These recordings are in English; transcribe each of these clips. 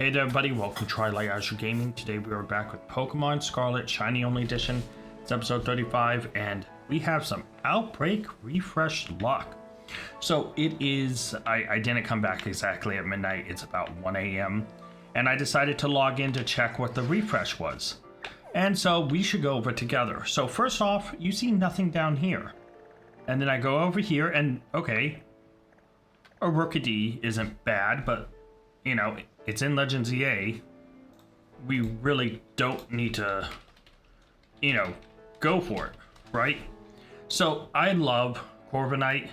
Hey there everybody, welcome to Twilight Azure Gaming. Today we are back with Pokemon Scarlet Shiny Only Edition. It's episode 35 and we have some Outbreak refreshed luck. So it is, I didn't come back exactly at midnight, it's about 1 a.m. and I decided to log in to check what the refresh was. And so we should go over it together. So first off, you see nothing down here. And then I go over here and okay, a Rookidee isn't bad, but you know, it's in Legends EA. We really don't need to, you know, go for it, right? So I love Corviknight,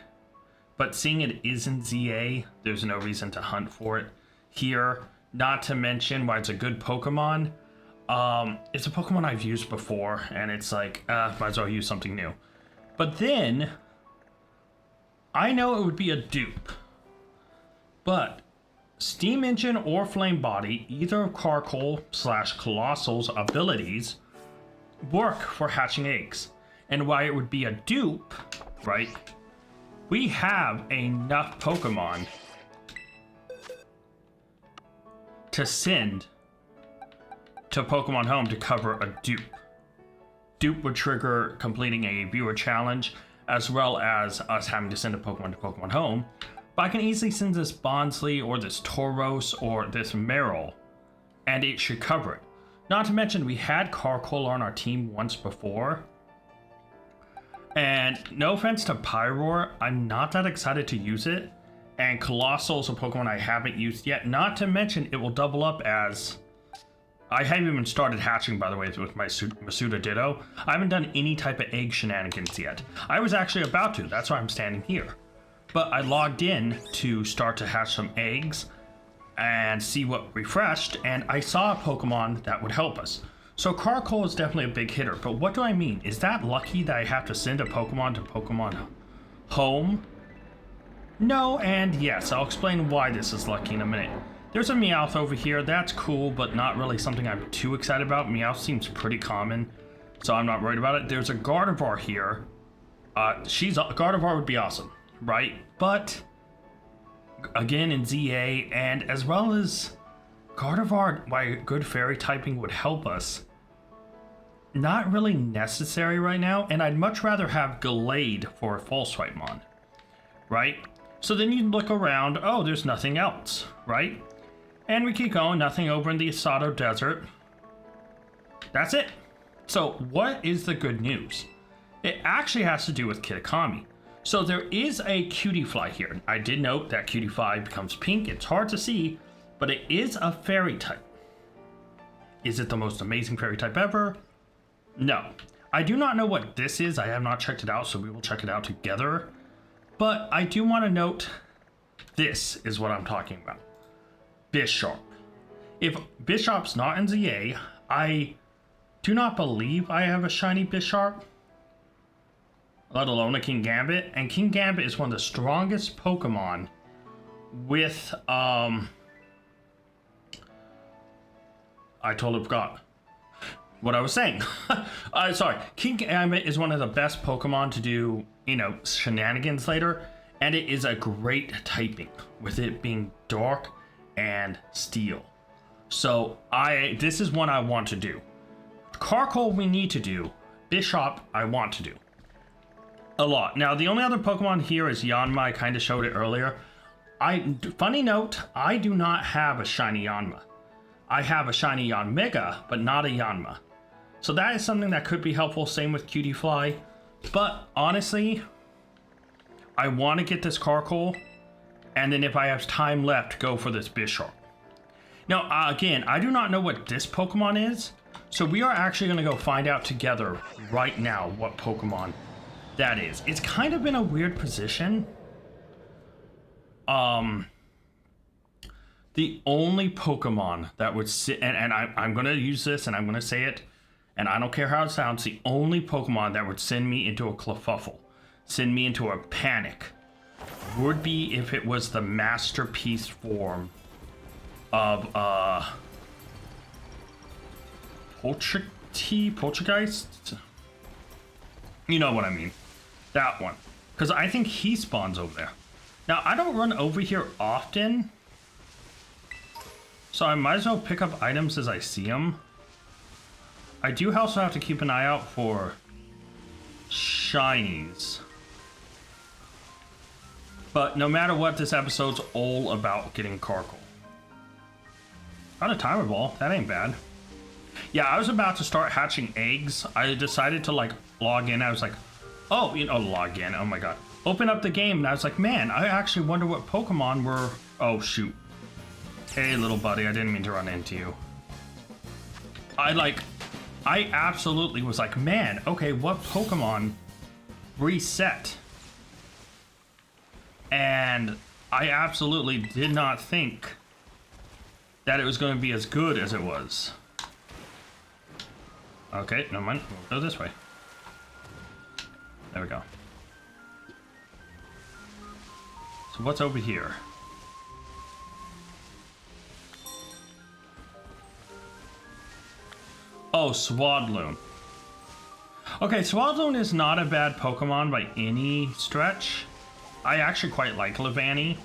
but seeing it is in ZA, there's no reason to hunt for it here. Not to mention why it's a good Pokemon. It's a Pokemon I've used before, and it's like, might as well use something new. But then, I know it would be a dupe, but Steam Engine or Flame Body, either of Carkol/Colossal's abilities, work for hatching eggs. And why it would be a dupe, right? We have enough Pokemon to send to Pokemon Home to cover a dupe. Dupe would trigger completing a viewer challenge, as well as us having to send a Pokemon to Pokemon Home. But I can easily send this Bonsly or this Tauros or this Meryl, and it should cover it. Not to mention, we had Carkol on our team once before. And no offense to Pyroar, I'm not that excited to use it. And Colossal is a Pokemon I haven't used yet. Not to mention, it will double up as... I haven't even started hatching, by the way, with my Masuda Ditto. I haven't done any type of egg shenanigans yet. I was actually about to, that's why I'm standing here. But I logged in to start to hatch some eggs and see what refreshed, and I saw a Pokemon that would help us. So Carkol is definitely a big hitter, but what do I mean? Is that lucky that I have to send a Pokemon to Pokemon Home? No, and yes, I'll explain why this is lucky in a minute. There's a Meowth over here, that's cool, but not really something I'm too excited about. Meowth seems pretty common, so I'm not worried about it. There's a Gardevoir here. Gardevoir would be awesome, right? But again in ZA, and as well as Gardevoir, why good fairy typing would help us, not really necessary right now, and I'd much rather have Gallade for a False Swipe Mon, right? So then you look around, oh, there's nothing else, right? And we keep going, nothing over in the Asado Desert. That's it. So what is the good news? It actually has to do with Kitakami. So there is a Cutiefly here. I did note that Cutiefly becomes pink. It's hard to see, but it is a fairy type. Is it the most amazing fairy type ever? No. I do not know what this is. I have not checked it out, so we will check it out together. But I do want to note, this is what I'm talking about. Bisharp. If Bisharp's not in ZA, I do not believe I have a shiny Bisharp, let alone a King Gambit. And King Gambit is one of the strongest Pokemon with, I totally forgot what I was saying. Sorry. King Gambit is one of the best Pokemon to do, you know, shenanigans later. And it is a great typing, with it being dark and steel. So this is one I want to do. Carkol we need to do. Bisharp I want to do. A lot. Now, the only other Pokemon here is Yanma. I kind of showed it earlier. Funny note, I do not have a shiny Yanma. I have a shiny Yanmega, but not a Yanma. So that is something that could be helpful. Same with Cutiefly. But honestly, I want to get this Carkol, and then if I have time left, go for this Bisharp. Now, again, I do not know what this Pokemon is, so we are actually going to go find out together right now what Pokemon that is. It's kind of in a weird position. The only Pokemon that would sit, and I'm going to use this and I'm going to say it, and I don't care how it sounds, the only Pokemon that would send me into a Clefairy, send me into a panic, would be if it was the masterpiece form of Poltergeist? You know what I mean. That one. Because I think he spawns over there. Now, I don't run over here often, So I might as well pick up items as I see them. I do also have to keep an eye out for shinies. But no matter what, this episode's all about getting Carkle. Got a timer ball. That ain't bad. Yeah, I was about to start hatching eggs. I decided to like log in. I was like, oh, log in. Oh my god. Open up the game, and I was like, man, I actually wonder what Pokemon were. Oh shoot. Hey, little buddy, I didn't mean to run into you. I absolutely was like, man, okay, what Pokemon reset? And I absolutely did not think that it was going to be as good as it was. Okay, no mind. We'll go this way. There we go. So what's over here? Oh, Swadloon. Okay, Swadloon is not a bad Pokemon by any stretch. I actually quite like Levani.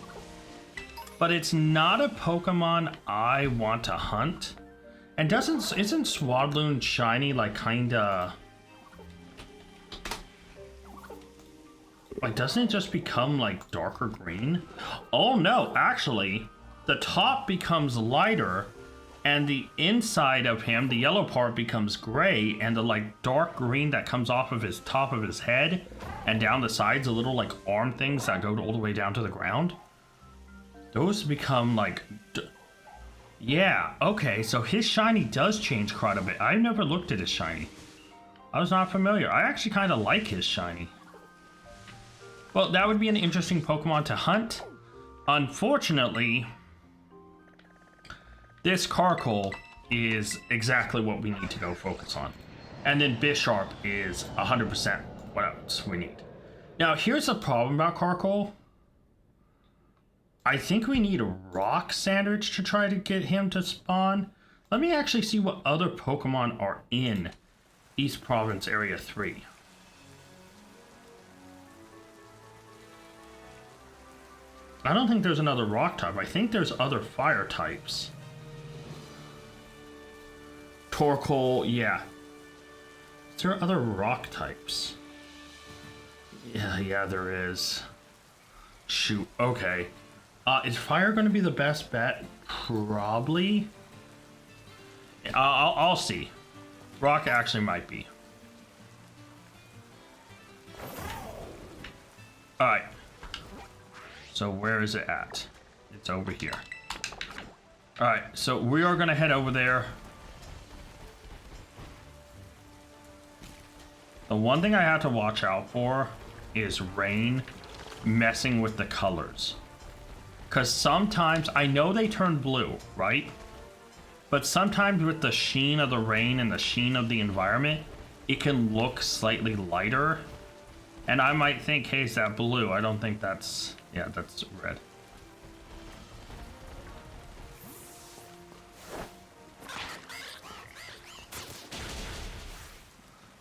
But it's not a Pokemon I want to hunt. And isn't Swadloon shiny like kinda... Like, doesn't it just become like darker green? Oh no, actually, the top becomes lighter and the inside of him, the yellow part, becomes gray, and the like dark green that comes off of his top of his head and down the sides, the little like arm things that go all the way down to the ground, those become like... Yeah, okay, so his shiny does change quite a bit. I've never looked at his shiny. I was not familiar. I actually kind of like his shiny. Well, that would be an interesting Pokemon to hunt. Unfortunately, this Carkle is exactly what we need to go focus on. And then Bisharp is 100% what else we need. Now, here's the problem about Carkle. I think we need a rock sandwich to try to get him to spawn. Let me actually see what other Pokemon are in East Province Area 3. I don't think there's another rock type. I think there's other fire types. Torkoal, yeah. Is there other rock types? Yeah, there is. Shoot, okay. Is fire going to be the best bet? Probably. I'll see. Rock actually might be. Alright. So where is it at? It's over here. Alright, so we are going to head over there. The one thing I have to watch out for is rain messing with the colors. Because sometimes, I know they turn blue, right? But sometimes with the sheen of the rain and the sheen of the environment, it can look slightly lighter. And I might think, hey, is that blue? I don't think that's... Yeah, that's red.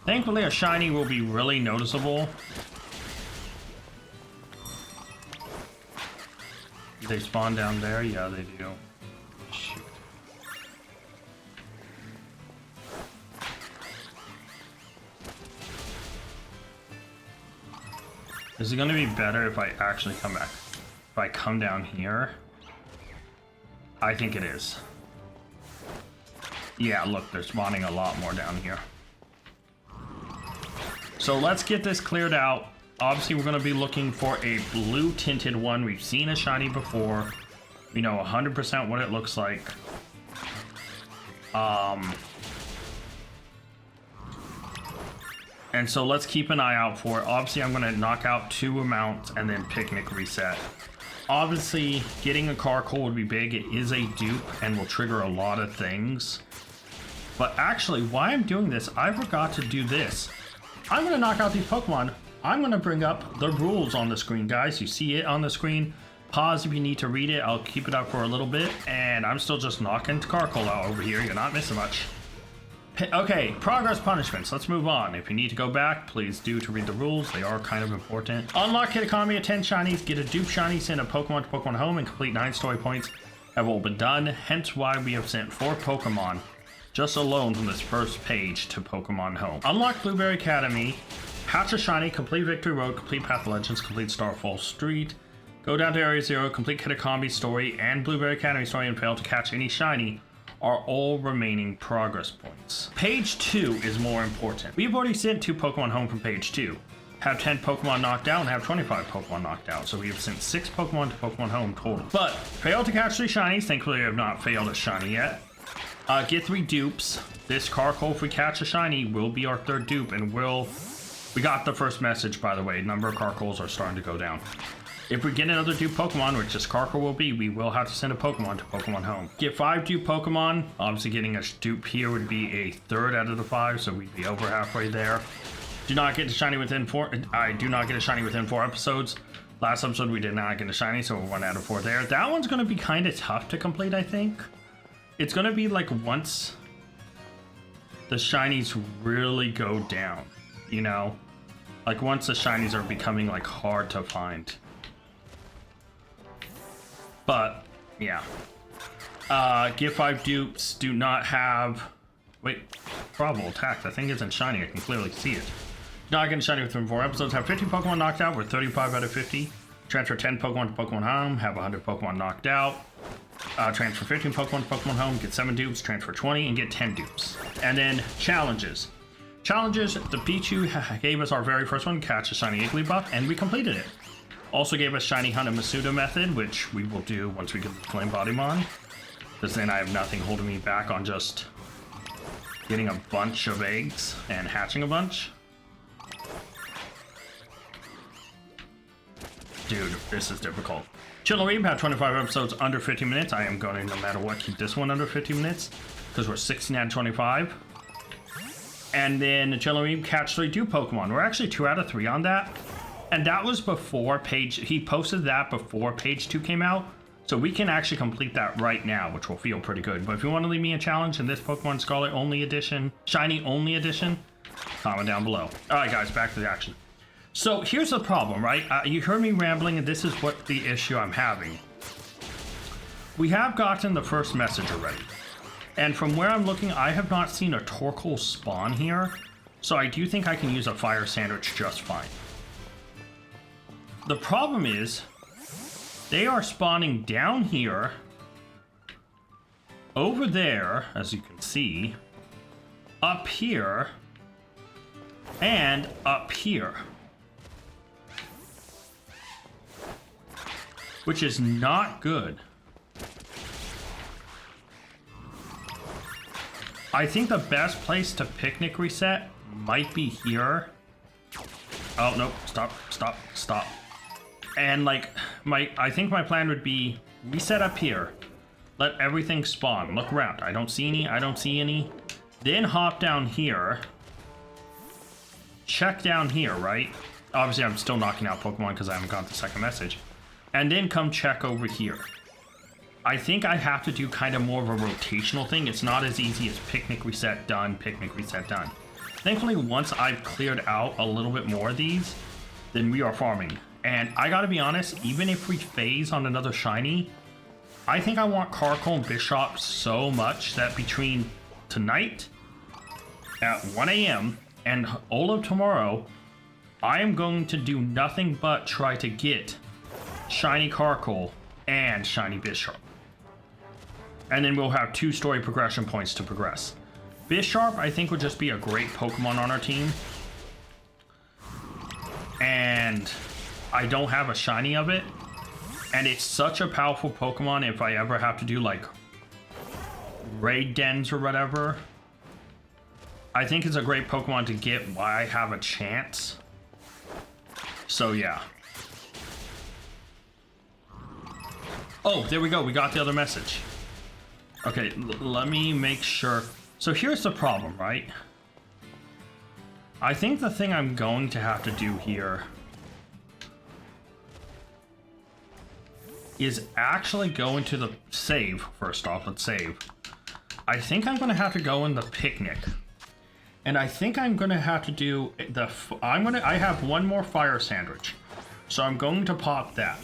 Thankfully, a shiny will be really noticeable. They spawn down there? Yeah, they do. Shoot. Is it going to be better if I actually come back? If I come down here? I think it is. Yeah, look, they're spawning a lot more down here. So let's get this cleared out. Obviously, we're going to be looking for a blue tinted one. We've seen a shiny before. We know 100% what it looks like. And so let's keep an eye out for it. Obviously, I'm going to knock out 2 amounts and then Picnic reset. Obviously, getting a Carkle would be big. It is a dupe and will trigger a lot of things. But actually, while I'm doing this, I forgot to do this. I'm going to knock out these Pokemon. I'm going to bring up the rules on the screen, guys. You see it on the screen. Pause if you need to read it. I'll keep it up for a little bit. And I'm still just knocking Carkle out over here. You're not missing much. Okay, progress punishments. Let's move on. If you need to go back, please do to read the rules. They are kind of important. Unlock hit economy of 10 shinies. Get a dupe shiny. Send a Pokemon to Pokemon home and complete 9 story points. have all been done, hence why we have sent 4 Pokemon just alone from this first page to Pokemon Home. Unlock Blueberry Academy, hatch a shiny, complete Victory Road, complete Path of Legends, complete Starfall Street, go down to Area 0, complete Kitakami story and Blueberry Academy story, and fail to catch any shiny are all remaining progress points. Page 2 is more important. We've already sent 2 Pokemon home from page 2. Have 10 Pokemon knocked out and have 25 Pokemon knocked out. So we have sent 6 Pokemon to Pokemon Home total. But failed to catch 3 shinies. Thankfully I have not failed a shiny yet. Get 3 dupes. This Carkol, if we catch a shiny, will be our 3rd dupe, and we got the first message, by the way. Number of Carkols are starting to go down. If we get another dupe Pokemon, which this Carkol will be, we will have to send a Pokemon to Pokemon Home. Get 5 dupe Pokemon. Obviously getting a dupe here would be a 3rd out of the 5, so we'd be over halfway there. Do not get a shiny within 4. I do not get a shiny within 4 episodes. Last episode we did not get a shiny, so we're 1 out of 4 there. That one's going to be kind of tough to complete, I think. It's going to be like once the shinies really go down, you know? Like once the shinies are becoming like hard to find. But, yeah. Get 5 dupes, do not have... Wait, Bravo attack. That thing isn't shiny, I can clearly see it. Not getting shiny within 4 episodes. Have 50 Pokemon knocked out, we're 35 out of 50. Transfer 10 Pokemon to Pokemon Home, have 100 Pokemon knocked out. Transfer 15 Pokemon to Pokemon Home, get 7 dupes, transfer 20, and get 10 dupes. And then challenges. Challenges, the Pichu gave us our very first one, catch a shiny Igglybuff, and we completed it. Also gave us shiny Hunt and Masuda method, which we will do once we get the Flame Bodymon. Because then I have nothing holding me back on just getting a bunch of eggs and hatching a bunch. Dude, this is difficult. Chillerebe had 25 episodes under 50 minutes. I am going to, no matter what, keep this one under 50 minutes because we're 16 out of 25. And then Chillerebe catch 3 dupe Pokemon. We're actually 2 out of 3 on that. And that was before he posted that before page 2 came out. So we can actually complete that right now, which will feel pretty good. But if you want to leave me a challenge in this Pokemon Scarlet only edition, shiny only edition, comment down below. All right, guys, back to the action. So here's the problem, right? You heard me rambling, and this is what the issue I'm having. We have gotten the first message already. And from where I'm looking, I have not seen a Torkoal spawn here. So I do think I can use a Fire Sandwich just fine. The problem is, they are spawning down here, over there, as you can see, up here, and up here. Which is not good. I think the best place to picnic reset might be here. Oh, no, stop. And like, I think my plan would be reset up here. Let everything spawn. Look around. I don't see any. Then hop down here. Check down here, right? Obviously, I'm still knocking out Pokemon because I haven't got the second message. And then come check over here. I think I have to do kind of more of a rotational thing. It's not as easy as picnic reset done, picnic reset done. Thankfully, once I've cleared out a little bit more of these, then we are farming. And I gotta be honest, even if we phase on another shiny, I think I want Carkol and Bishop so much that between tonight at 1 a.m. and all of tomorrow, I am going to do nothing but try to get shiny Carkol and shiny Bisharp. And then we'll have 2 story progression points to progress. Bisharp, I think, would just be a great Pokemon on our team. And I don't have a shiny of it. And it's such a powerful Pokemon if I ever have to do, like, raid dens or whatever. I think it's a great Pokemon to get while I have a chance. So, yeah. Oh, there we go. We got the other message. Okay, let me make sure. So here's the problem, right? I think the thing I'm going to have to do here is actually go into the save. First off, let's save. I think I'm going to have to go in the picnic. And I think I'm going to have to do the... I have one more Fire Sandwich. So I'm going to pop that.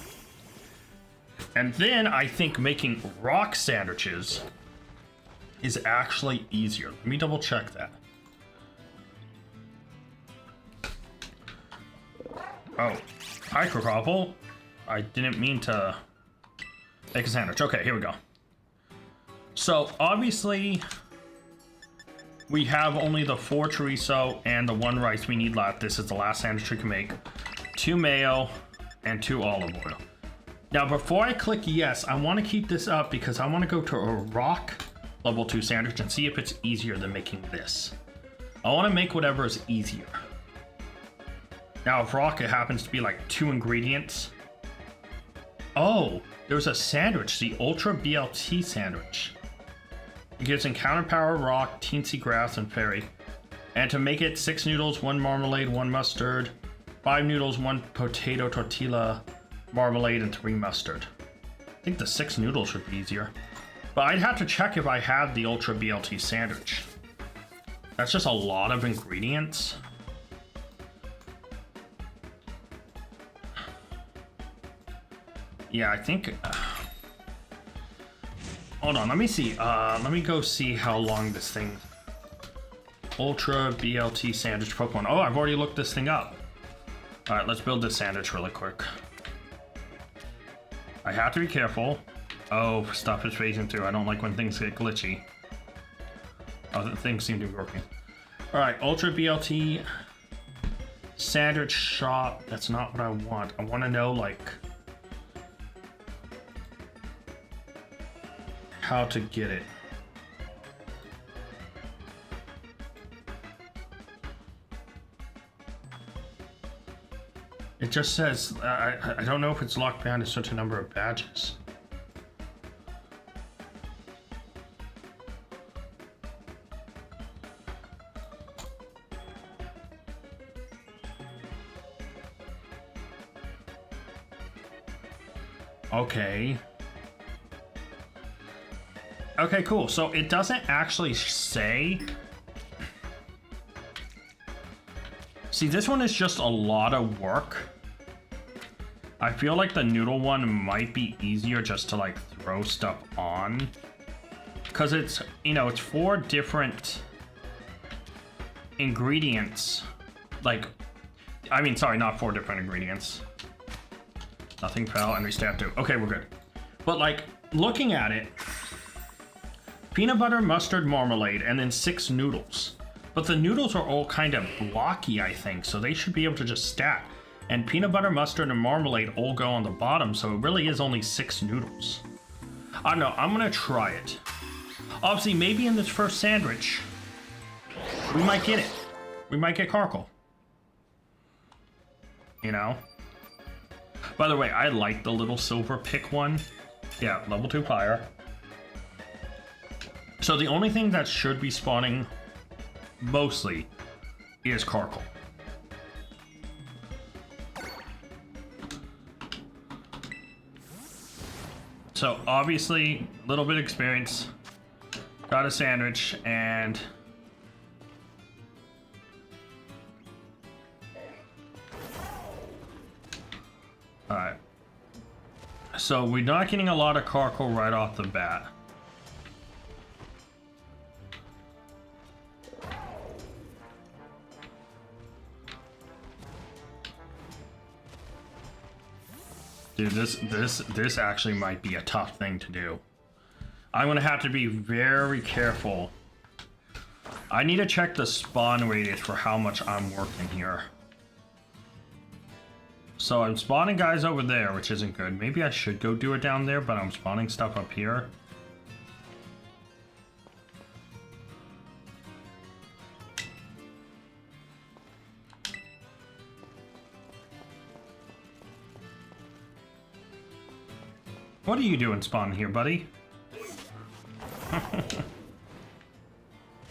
And then I think making rock sandwiches is actually easier. Let me double check that. Oh, hi, Crocopple. I didn't mean to make a sandwich. Okay, here we go. So, obviously, we have only the 4 chorizo and the 1 rice we need left. This is the last sandwich we can make. 2 mayo and 2 olive oil. Now, before I click yes, I want to keep this up because I want to go to a rock level 2 sandwich and see if it's easier than making this. I want to make whatever is easier. Now, if rock, it happens to be like 2 ingredients. Oh, there's a sandwich, the Ultra BLT sandwich. It gives encounter power, rock, teensy grass, and fairy. And to make it, 6 noodles, 1 marmalade, 1 mustard, 5 noodles, 1 potato tortilla, marmalade, and 3 mustard. I think the 6 noodles should be easier. But I'd have to check if I had the Ultra BLT sandwich. That's just a lot of ingredients. Yeah, I think... hold on, let me see. Let me go see how long this thing... Ultra BLT sandwich Pokemon. Oh, I've already looked this thing up. Alright, let's build this sandwich really quick. I have to be careful. Oh, stuff is phasing through. I don't like when things get glitchy. Oh, the things seem to be working. Alright, Ultra BLT sandwich shop. That's not what I want. I want to know, like... how to get it. It just says, I don't know if it's locked behind a certain number of badges. Okay. Okay, cool. So it doesn't actually say. See, this one is just a lot of work. I feel like the noodle one might be easier just to like throw stuff on. Because it's, you know, it's 4 different ingredients. Like, I mean, sorry, not 4 different ingredients. Nothing fell and we stabbed 2. Okay, we're good. But like, looking at it, peanut butter, mustard, marmalade, and then 6 noodles. But the noodles are all kind of blocky, I think, so they should be able to just stack. And peanut butter, mustard, and marmalade all go on the bottom, so it really is only 6 noodles. I don't know, I'm gonna try it. Obviously, maybe in this first sandwich, we might get it. We might get Carkle. You know? By the way, I like the little silver pick one. Yeah, level 2 fire. So the only thing that should be spawning mostly is Carkle. So obviously, a little bit of experience. Got a sandwich and... Alright. So we're not getting a lot of Carkle right off the bat. Dude, this actually might be a tough thing to do. I'm gonna have to be very careful. I need to check the spawn radius for how much I'm working here. So I'm spawning guys over there, which isn't good. Maybe I should go do it down there, but I'm spawning stuff up here. What are you doing spawning here, buddy?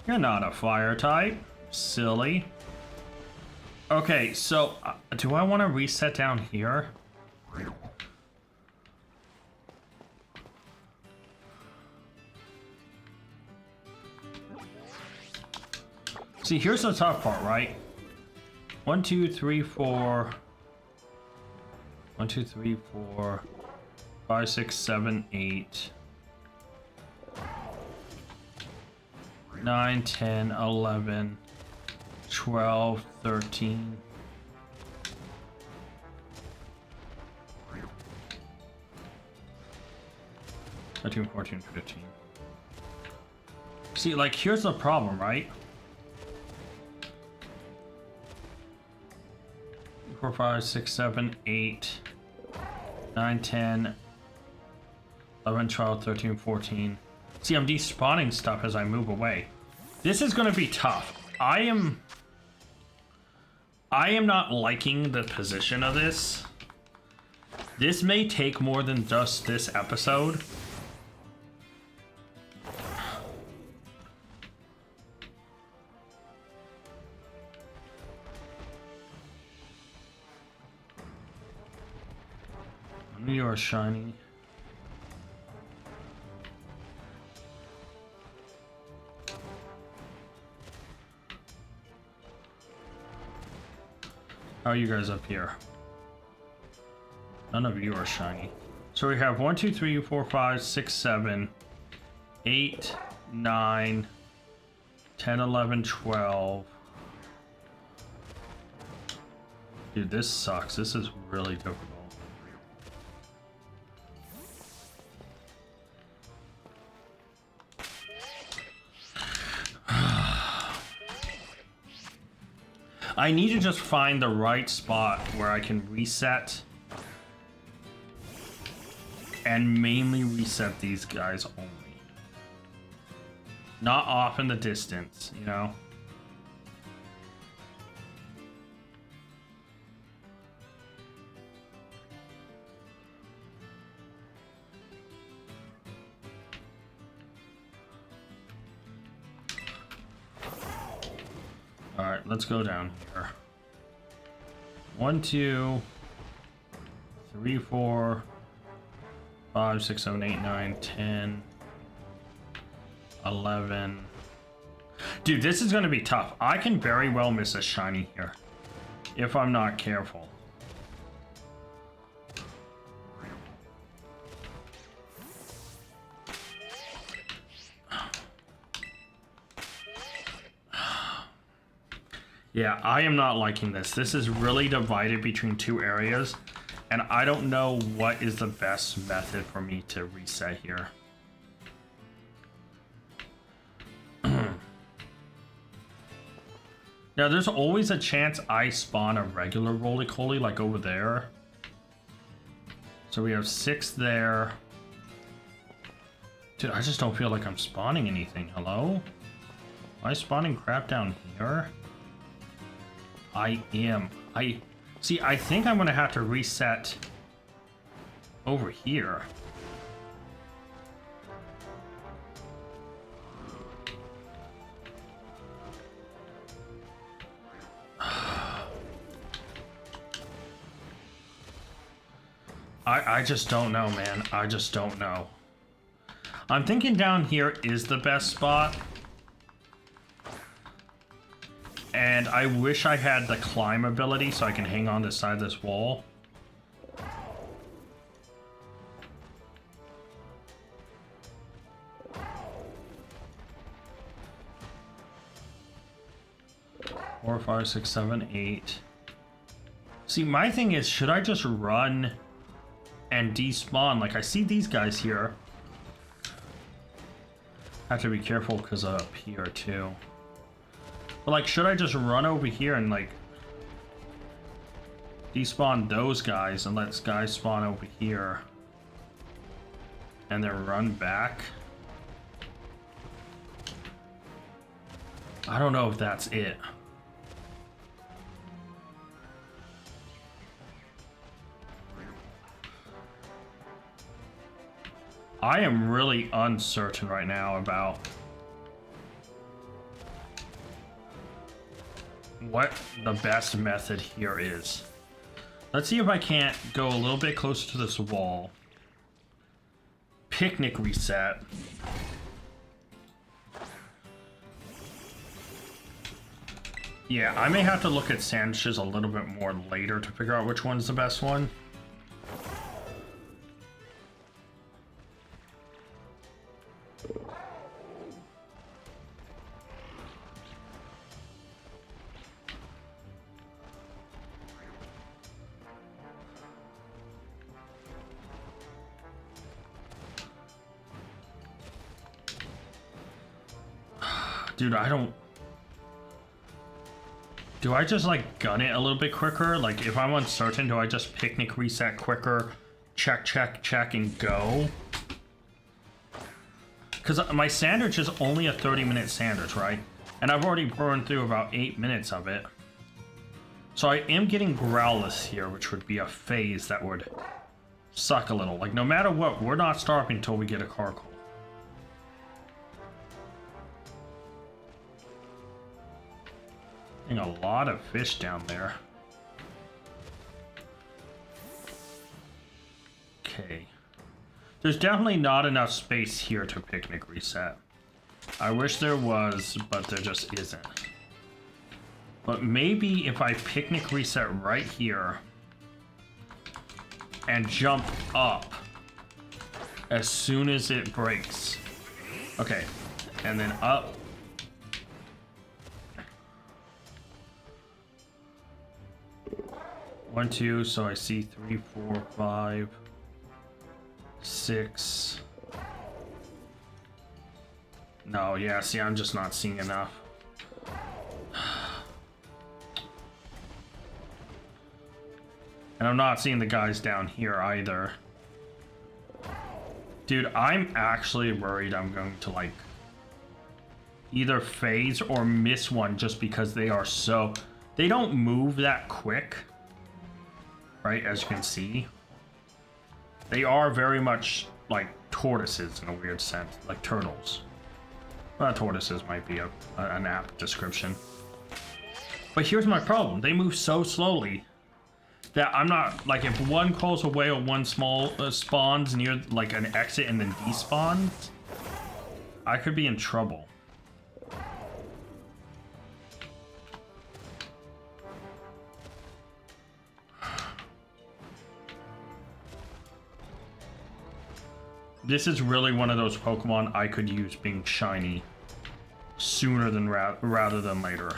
You're not a fire type. Silly. Okay, so do I want to reset down here? See, here's the tough part, right? 1, 2, 3, 4. 1, 2, 3, 4. 5, 6, 7, 8, 9, 10, 11, 12, 13. Thirteen, 14, 15. See, like, here's the problem, right? 4, 5, 6, 7, 8, 9, 10, 11, 12, 13, 14. See, I'm despawning stuff as I move away. This is going to be tough. I am not liking the position of this. This may take more than just this episode. You are shiny. How are you guys up here? None of you are shiny. So we have 1, 2, 3, 4, 5, 6, 7, 8, 9, 10, 11, 12. Dude, this sucks. This is really difficult. I need to just find the right spot where I can reset and mainly reset these guys only. Not off in the distance, you know? Alright, let's go down here. 1, 2, 3, 4, 5, 6, 7, 8, 9, 10, 11. Dude, this is going to be tough. I can very well miss a shiny here if I'm not careful. Yeah, I am not liking this. This is really divided between two areas, and I don't know what is the best method for me to reset here. Now, there's always a chance I spawn a regular roly-coly, like over there. So we have 6 there. Dude, I just don't feel like I'm spawning anything. Hello? Am I spawning crap down here? I am. See, I think I'm gonna have to reset over here. I just don't know, man. I just don't know. I'm thinking down here is the best spot. And I wish I had the climb ability so I can hang on the side of this wall. Four, 5, 6, 7, 8. See, my thing is, should I just run and despawn? Like, I see these guys here. Have to be careful because up here too. But like, should I just run over here and like despawn those guys and let guys spawn over here and then run back? I don't know if that's it. I am really uncertain right now about what the best method here is. Let's see if I can't go a little bit closer to this wall. Picnic reset. Yeah, I may have to look at sandwiches a little bit more later to figure out which one's the best one. Dude, I don't... Do I just, like, gun it a little bit quicker? Like, if I'm uncertain, do I just picnic reset quicker, check, check, check, and go? Because my sandwich is only a 30-minute sandwich, right? And I've already burned through about 8 minutes of it. So I am getting Growlithe here, which would be a phase that would suck a little. Like, no matter what, we're not starving until we get a Carkol. A lot of fish down there. Okay. There's definitely not enough space here to picnic reset. I wish there was, but there just isn't. But maybe if I picnic reset right here and jump up as soon as it breaks. Okay, and then up. 1, 2, so I see 3, 4, 5, 6. No, yeah, see, I'm just not seeing enough. And I'm not seeing the guys down here either. Dude, I'm actually worried I'm going to, like, either phase or miss one just because they are so... They don't move that quick. Right, as you can see. They are very much like tortoises in a weird sense, like turtles. Well, tortoises might be an apt description. But here's my problem. They move so slowly that I'm not, like, if one crawls away or one small spawns near like an exit and then despawns, I could be in trouble. This is really one of those Pokemon I could use being shiny sooner than rather than later.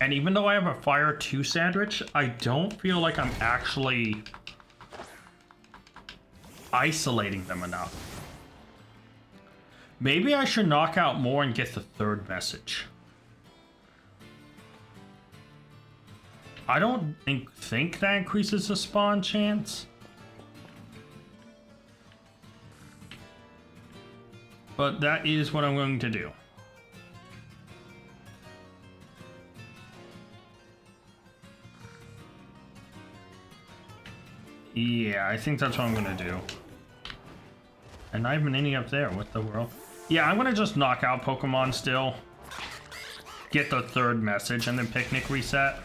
And even though I have a Fire 2 sandwich, I don't feel like I'm actually isolating them enough. Maybe I should knock out more and get the third message. I don't think that increases the spawn chance. But that is what I'm going to do. Yeah, I think that's what I'm going to do. And not even any up there. What the world? Yeah, I'm going to just knock out Pokemon still. Get the third message and then picnic reset.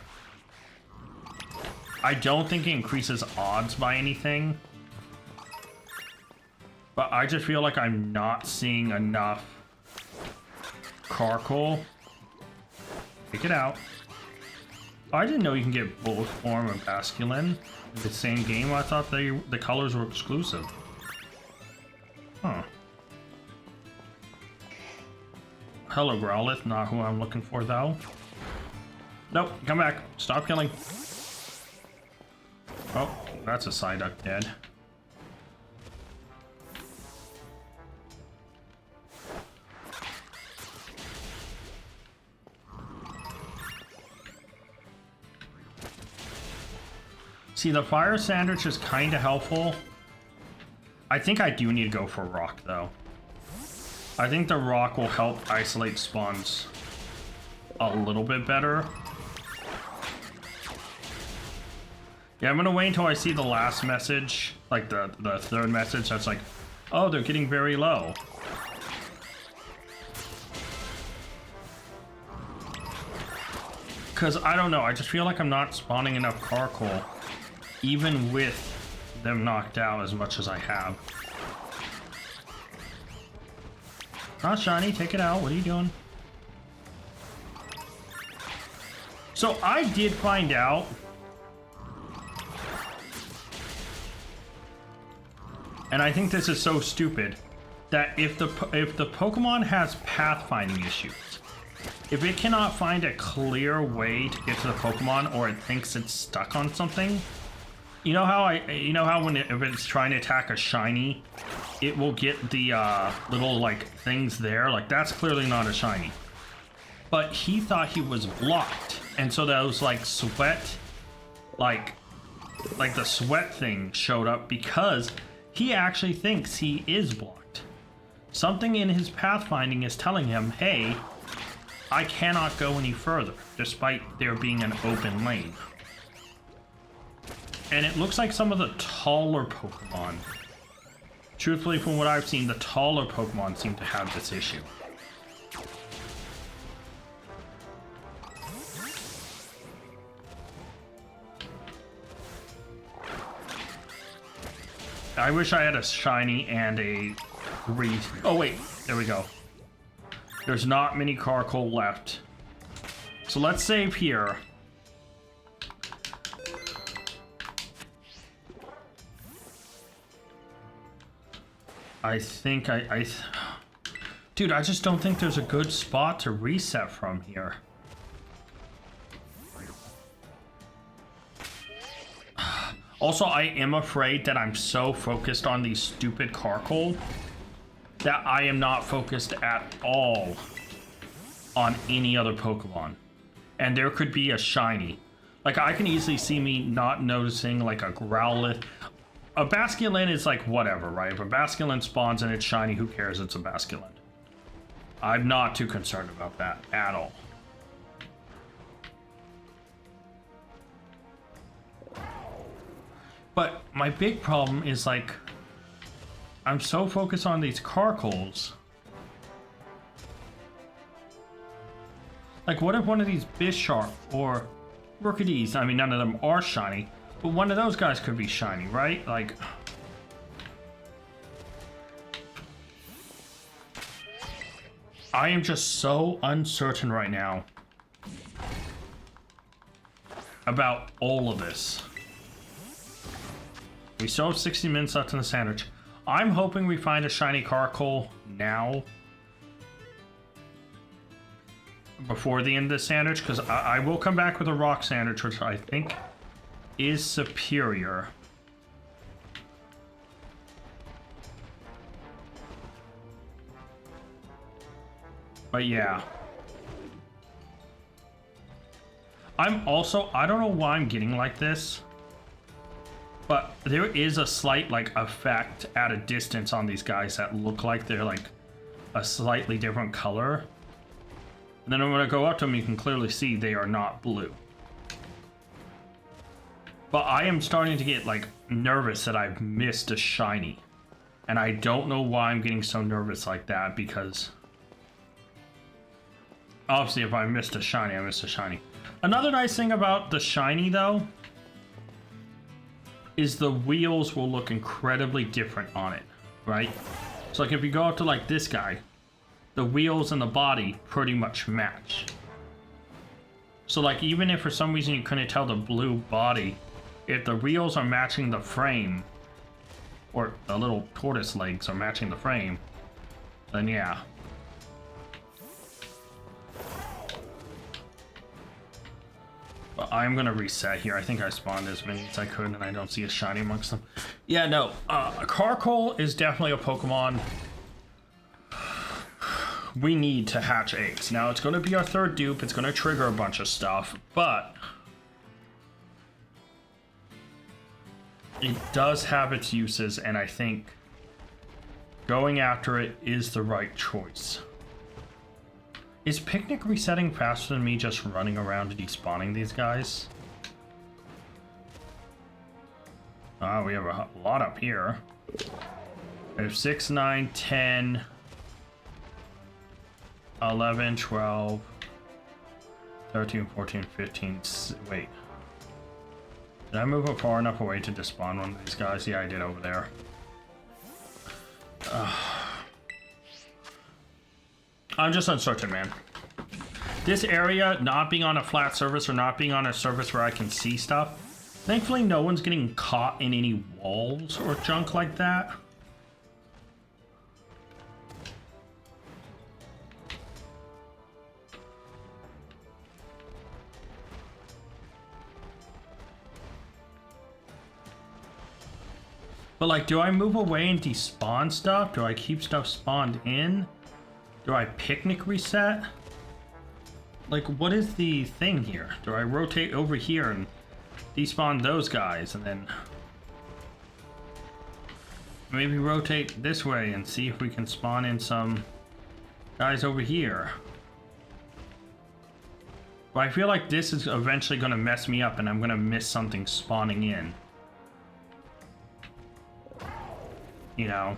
I don't think it increases odds by anything. But I just feel like I'm not seeing enough Carkol. Take it out. Oh, I didn't know you can get both form of Basculin in the same game. I thought the colors were exclusive. Huh. Hello, Growlithe. Not who I'm looking for, though. Nope, come back. Stop killing. Oh, that's a Psyduck dead. See, the Fire Sandwich is kind of helpful. I think I do need to go for Rock, though. I think the Rock will help isolate spawns a little bit better. Yeah, I'm gonna wait until I see the last message, like the third message that's like, oh, they're getting very low. Because I don't know, I just feel like I'm not spawning enough Carkol, even with them knocked out as much as I have. Not shiny, take it out. What are you doing? So I did find out and I think this is so stupid that if the Pokemon has pathfinding issues, if it cannot find a clear way to get to the Pokemon or it thinks it's stuck on something, you know how when if it's trying to attack a shiny, it will get the little like things there. Like that's clearly not a shiny. But he thought he was blocked, and so those like sweat, like the sweat thing showed up because he actually thinks he is blocked. Something in his pathfinding is telling him, hey, I cannot go any further, despite there being an open lane. And it looks like some of the taller Pokemon, truthfully from what I've seen, the taller Pokemon seem to have this issue. I wish I had a shiny and a oh wait, there we go. There's not many Carkol left. So let's save here. I think dude, I just don't think there's a good spot to reset from here. Also, I am afraid that I'm so focused on these stupid Carkol that I am not focused at all on any other Pokemon. And there could be a shiny. Like, I can easily see me not noticing, like, a Growlithe. A Basculin is, like, whatever, right? If a Basculin spawns and it's shiny, who cares? It's a Basculin. I'm not too concerned about that at all. But my big problem is, like, I'm so focused on these Carkols. Like, what if one of these Bisharp or Rookidis, I mean, none of them are shiny, but one of those guys could be shiny, right? Like, I am just so uncertain right now about all of this. We still have 60 minutes left in the sandwich. I'm hoping we find a shiny Carkol now, before the end of the sandwich, because I will come back with a rock sandwich, which I think is superior. But yeah. I'm also, I don't know why I'm getting like this, but there is a slight, like, effect at a distance on these guys that look like they're, like, a slightly different color. And then when I go up to them, you can clearly see they are not blue. But I am starting to get, like, nervous that I've missed a shiny. And I don't know why I'm getting so nervous like that, because obviously if I missed a shiny, I missed a shiny. Another nice thing about the shiny, though, is the wheels will look incredibly different on it, right? So like if you go up to like this guy, the wheels and the body pretty much match. So like even if for some reason you couldn't tell the blue body, if the wheels are matching the frame, or the little tortoise legs are matching the frame, then yeah. But I'm gonna reset here. I think I spawned as many as I could and I don't see a shiny amongst them. Yeah, no, Carkol is definitely a Pokemon we need to hatch eggs. Now it's gonna be our third dupe, it's gonna trigger a bunch of stuff, but it does have its uses, and I think going after it is the right choice. Is Picnic resetting faster than me just running around and despawning these guys? We have a lot up here. We have 6, 9, 10, 11, 12, 13, 14, 15. Wait. Did I move it far enough away to despawn one of these guys? Yeah, I did over there. I'm just uncertain, man. This area not being on a flat surface or not being on a surface where I can see stuff, thankfully no one's getting caught in any walls or junk like that. But like, do I move away and despawn stuff? Do I keep stuff spawned in? Do I picnic reset? Like, what is the thing here? Do I rotate over here and despawn those guys and then maybe rotate this way and see if we can spawn in some guys over here? But I feel like this is eventually going to mess me up and I'm going to miss something spawning in. You know?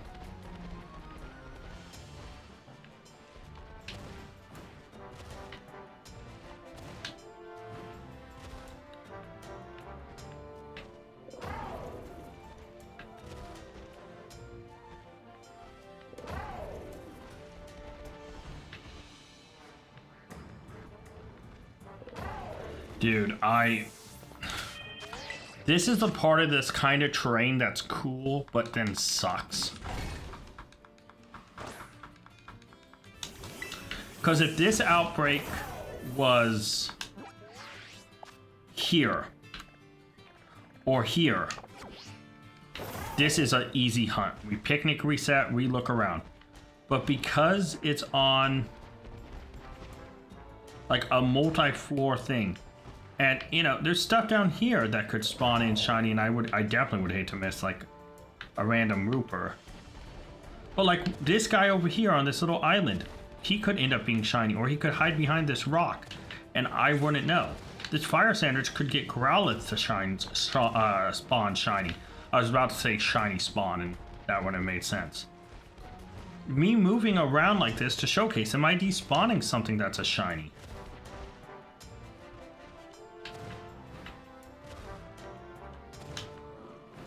Dude, this is the part of this kind of terrain that's cool, but then sucks. Because if this outbreak was here, or here, this is an easy hunt. We picnic, reset, re-look around. But because it's on like a multi-floor thing, and you know, there's stuff down here that could spawn in shiny, and I definitely would hate to miss like a random Rooper. But like this guy over here on this little island, he could end up being shiny, or he could hide behind this rock, and I wouldn't know. This fire sandwich could get Growlithe to spawn shiny. I was about to say shiny spawn, and that wouldn't have made sense. Me moving around like this to showcase, am I despawning something that's a shiny?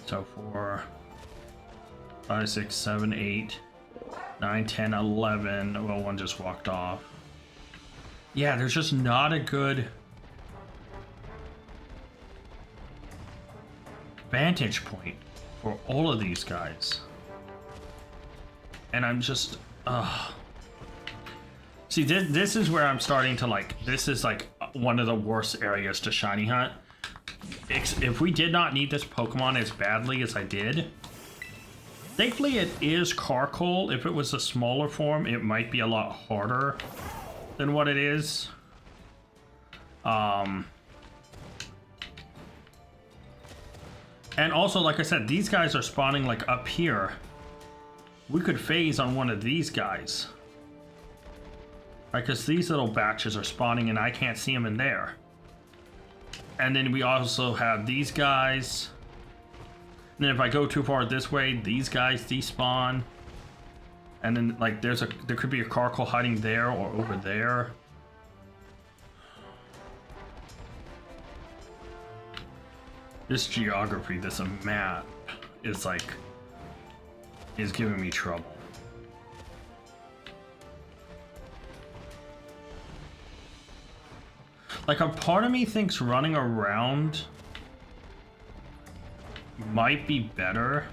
So 4, 5, 6, 7, 8, 9, 10, 11. Well, one just walked off. Yeah, there's just not a good vantage point for all of these guys. And I'm just, see, this is where I'm starting to like, this is like one of the worst areas to shiny hunt. If we did not need this Pokemon as badly as I did, thankfully it is Carcoal. If it was a smaller form, it might be a lot harder than what it is. And also, like I said, these guys are spawning like up here. We could phase on one of these guys. Right, because these little batches are spawning and I can't see them in there. And then we also have these guys. And then if I go too far this way, these guys despawn. And then like there could be a Carcoal hiding there or over there. This geography, this map is giving me trouble. Like, a part of me thinks running around might be better.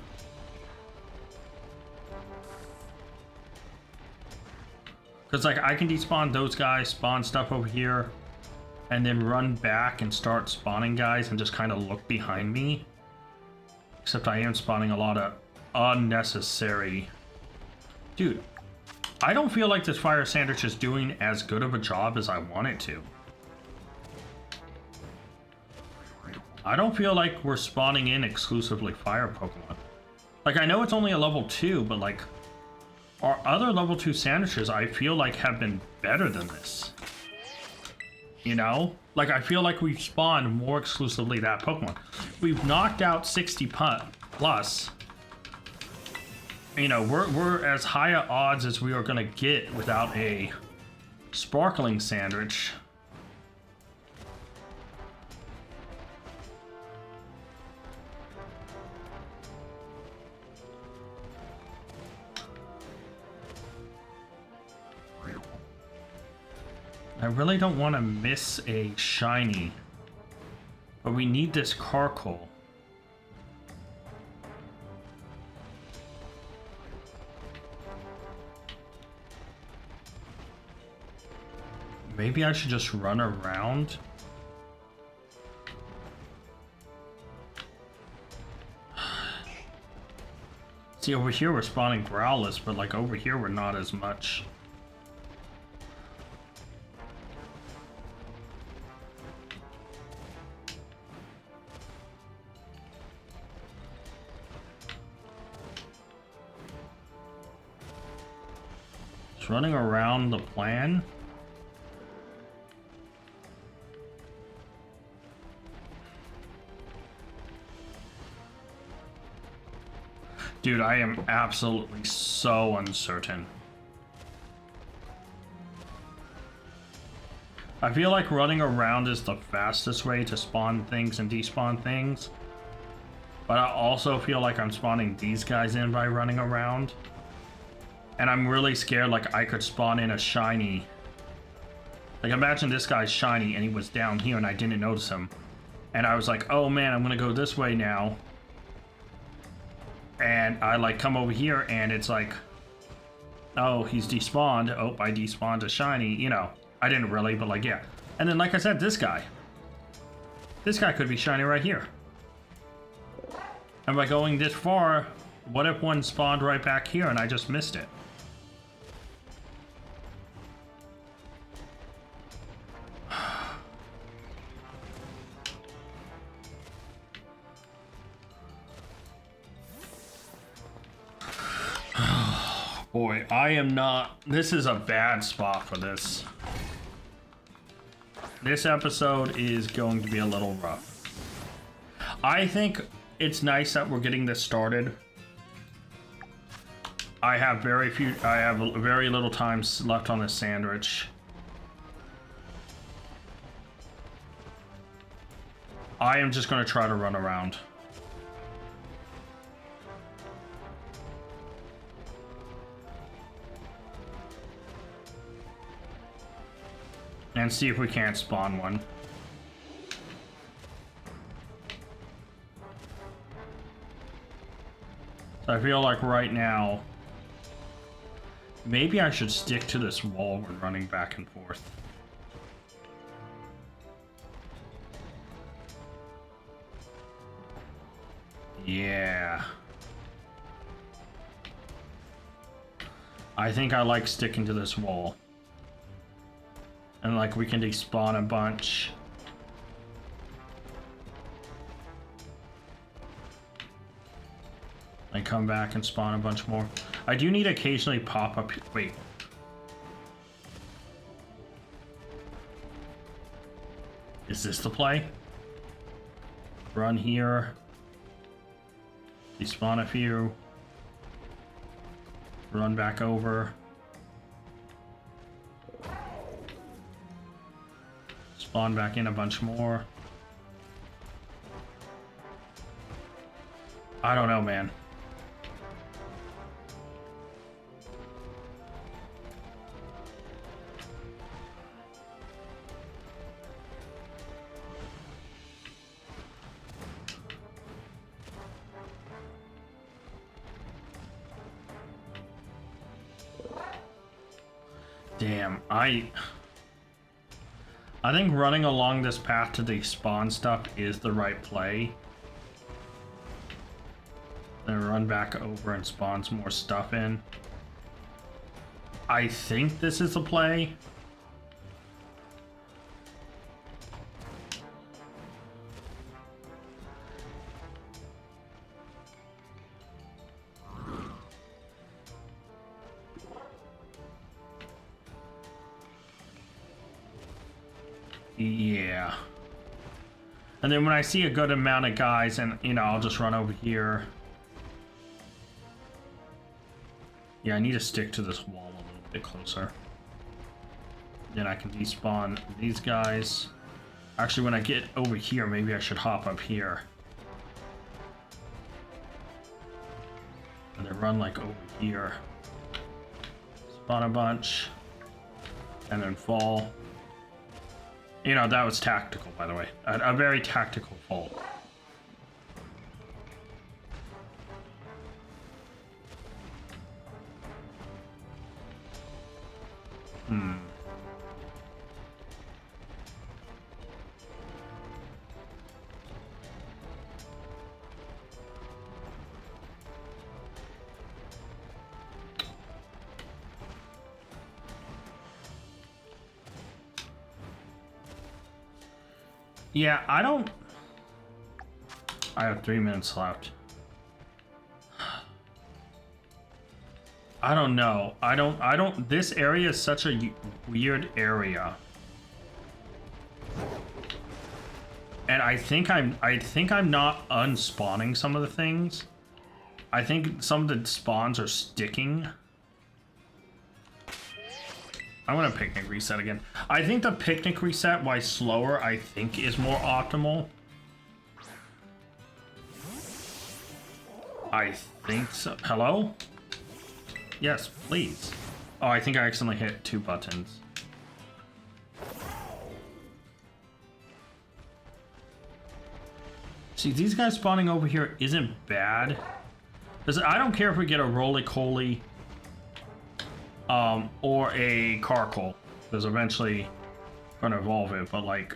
Because, like, I can despawn those guys, spawn stuff over here, and then run back and start spawning guys and just kind of look behind me. Except I am spawning a lot of unnecessary... Dude, I don't feel like this Fire Sandwich is doing as good of a job as I want it to. I don't feel like we're spawning in exclusively fire Pokemon. Like, I know it's only a level 2, but like, our other level 2 sandwiches I feel like have been better than this. You know? Like, I feel like we've spawned more exclusively that Pokemon. We've knocked out 60 plus. You know, we're as high a odds as we are gonna get without a sparkling sandwich. I really don't want to miss a shiny, but we need this Carcoal. Maybe I should just run around. See, over here we're spawning Growlers, but like over here we're not as much. Just running around the plan. Dude, I am absolutely so uncertain. I feel like running around is the fastest way to spawn things and despawn things. But I also feel like I'm spawning these guys in by running around. And I'm really scared like I could spawn in a shiny. Like imagine this guy's shiny and he was down here and I didn't notice him. And I was like, oh man, I'm gonna go this way now. And I like come over here and it's like, oh, he's despawned. Oh, I despawned a shiny, you know. I didn't really, but like, yeah. And then like I said, this guy could be shiny right here. And by going this far, what if one spawned right back here and I just missed it? Boy, I am not... This is a bad spot for this. This episode is going to be a little rough. I think it's nice that we're getting this started. I have very little time left on this sandwich. I am just going to try to run around. And see if we can't spawn one. So I feel like right now, maybe I should stick to this wall when running back and forth. Yeah. I think I like sticking to this wall. And like we can despawn a bunch. And come back and spawn a bunch more. I do need to occasionally pop up. Wait. Is this the play? Run here. Despawn a few. Run back over. Spawn back in a bunch more. I don't know, man. Damn, I think running along this path to the spawn stuff is the right play. Then run back over and spawn some more stuff in. I think this is the play. Yeah. And then when I see a good amount of guys, and you know, I'll just run over here. Yeah, I need to stick to this wall a little bit closer. Then I can despawn these guys. Actually, when I get over here, maybe I should hop up here. And then run like over here. Spawn a bunch. And then fall. You know, that was tactical, by the way. A very tactical fall. Yeah, I have 3 minutes left. I don't know. This area is such a weird area. And I think I'm not unspawning some of the things. I think some of the spawns are sticking. I'm gonna picnic reset again. I think the picnic reset, while slower, I think is more optimal. I think so. Hello? Yes, please. Oh, I think I accidentally hit 2 buttons. See, these guys spawning over here isn't bad. I don't care if we get a roly-coly or a carkle. There's eventually gonna evolve it, but like...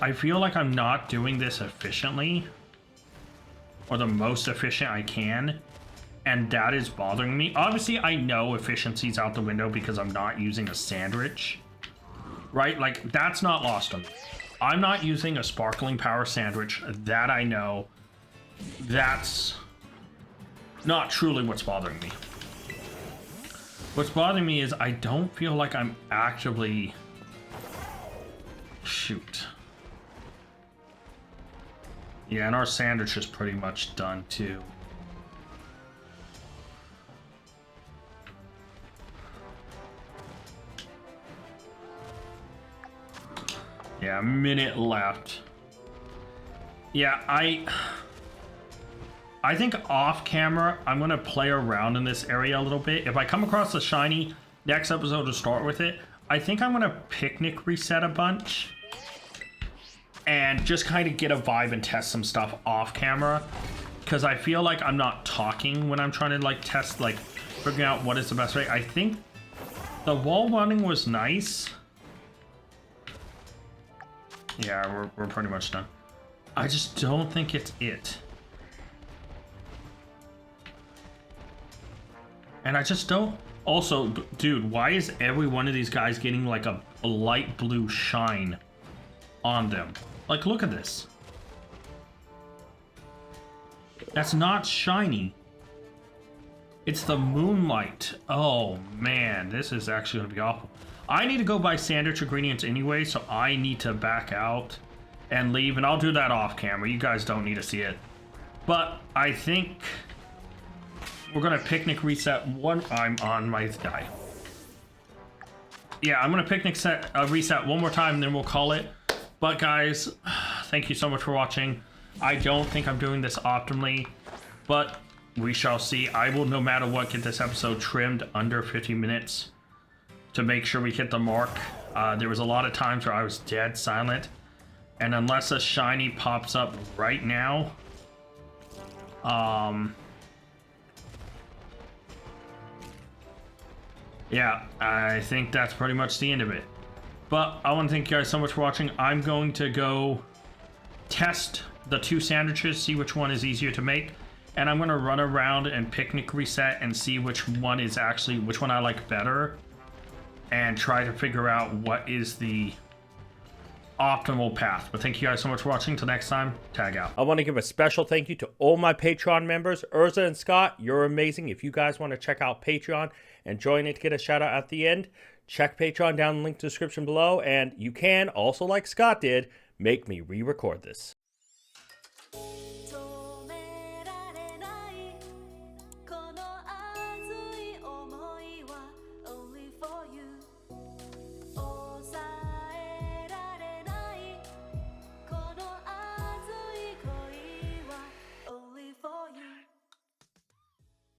I feel like I'm not doing this efficiently. Or the most efficient I can. And that is bothering me. Obviously, I know efficiency's out the window because I'm not using a sandwich. Right? Like, that's not lost on me. I'm not using a sparkling power sandwich. That I know. That's not truly what's bothering me. What's bothering me is I don't feel like I'm actively... Shoot. Yeah, and our sandwich is pretty much done too. Yeah, a minute left. Yeah, I think off camera, I'm gonna play around in this area a little bit. If I come across a shiny next episode to start with it, I think I'm gonna picnic reset a bunch and just kind of get a vibe and test some stuff off camera, because I feel like I'm not talking when I'm trying to like test, like figuring out what is the best way. I think the wall running was nice. Yeah, we're pretty much done. I just don't think it's it. And I just don't... Also, dude, why is every one of these guys getting like a light blue shine on them? Like, look at this. That's not shiny. It's the moonlight. Oh, man, this is actually going to be awful. I need to go buy sandwich ingredients anyway, so I need to back out and leave, and I'll do that off camera. You guys don't need to see it. But I think we're gonna picnic reset one. I'm on my guy. Yeah, I'm gonna picnic reset one more time, and then we'll call it. But guys, thank you so much for watching. I don't think I'm doing this optimally, but we shall see. I will, no matter what, get this episode trimmed under 50 minutes. To make sure we hit the mark. There was a lot of times where I was dead silent, and unless a shiny pops up right now, yeah, I think that's pretty much the end of it. But I want to thank you guys so much for watching. I'm going to go test the 2 sandwiches, see which one is easier to make, and I'm going to run around and picnic reset and see which one I like better. And try to figure out what is the optimal path. But thank you guys so much for watching. Till next time, tag out. I want to give a special thank you to all my Patreon members. Urza and Scott, you're amazing. If you guys want to check out Patreon and join it to get a shout out at the end, check Patreon down in the link to the description below. And you can also, like Scott did, make me re-record this.